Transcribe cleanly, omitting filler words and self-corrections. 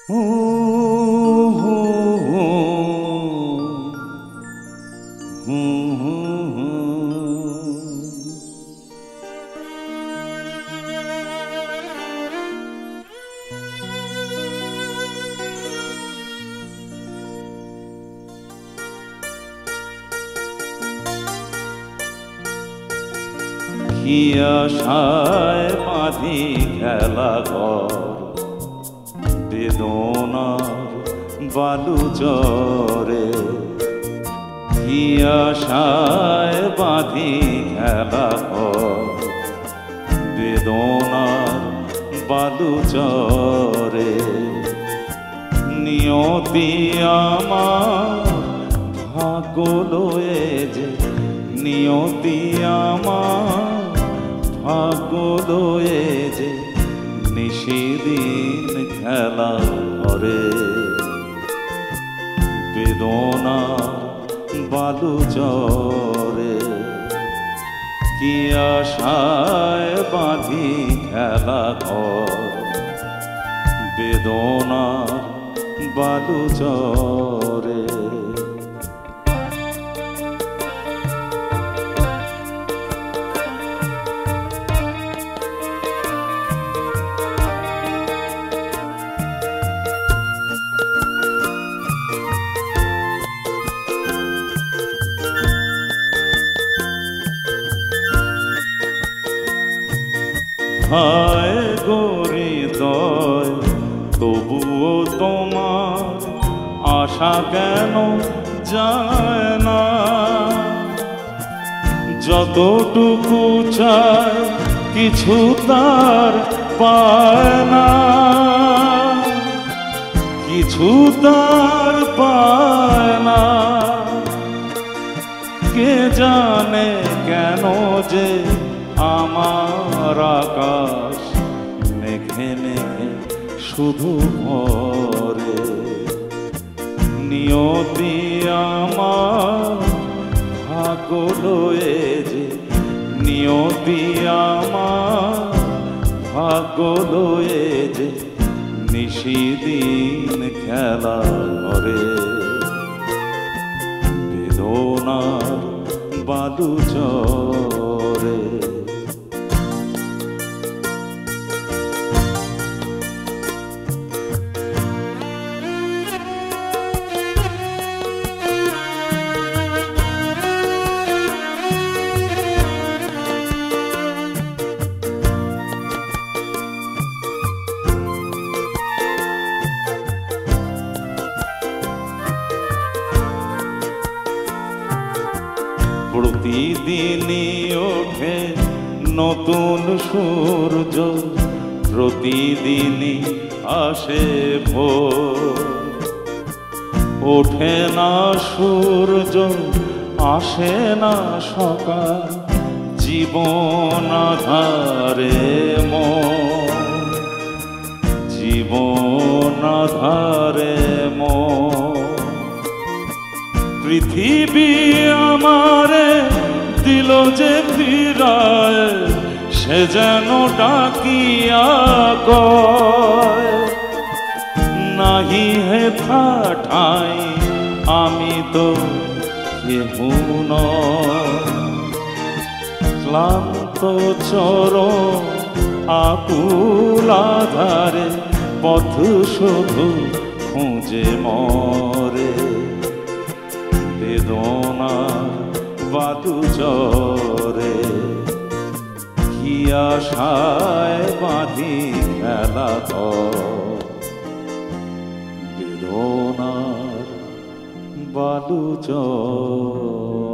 ও হো হো, হো হো হো। কি আশায় বাঁধি খেলা ঘর, বেদনার বালু চরে। কি আশায় বাঁধি খেলা ঘর, বেদনার বালু চরে। নিয়তি আমার ভাগ্য লয়ে যে, নিয়তি আমার ভাগ্য লয়ে যে নিশিদিন খেলা করে। বেদনার বালু চরে। কি আশায় বাঁধি খেলা ঘর, বেদনার বালু চরে। হায় গো হৃদয়, তবুও তোমার আশা কেন যায় না? যতটুকু চায় কিছু তার পায় না, কিছু তার পায় না। কে জানে কেন যে আমার আকাশ মেঘে মেঘে শুধু ভরে। নিয়তি আমার ভাগ্য লয়ে যে, নিয়তি আমার ভাগ্য লয়ে যে নিশিদিন খেলা করে। বেদনার বালু চরে। প্রতিদিনই ওঠে নতুন সূর্য, প্রতিদিনই আসে ভোর। ওঠে না সূর্য, আসে না সকাল, জীবন আধারে মন, জীবন আধারে মন। পৃথিবী আমারে দিল যে ফিরায়, সে যেন ডাকিয়া কয়, নাহি হে ঠাই আমি তো কেহু নয়। ক্লান্ত চরণ আকুল আধারে পথ শুধু খুঁজে মরে। বেদনার বালু চরে। কি আশায় বাঁধি খেলা ঘর, বেদনার বালু চরে।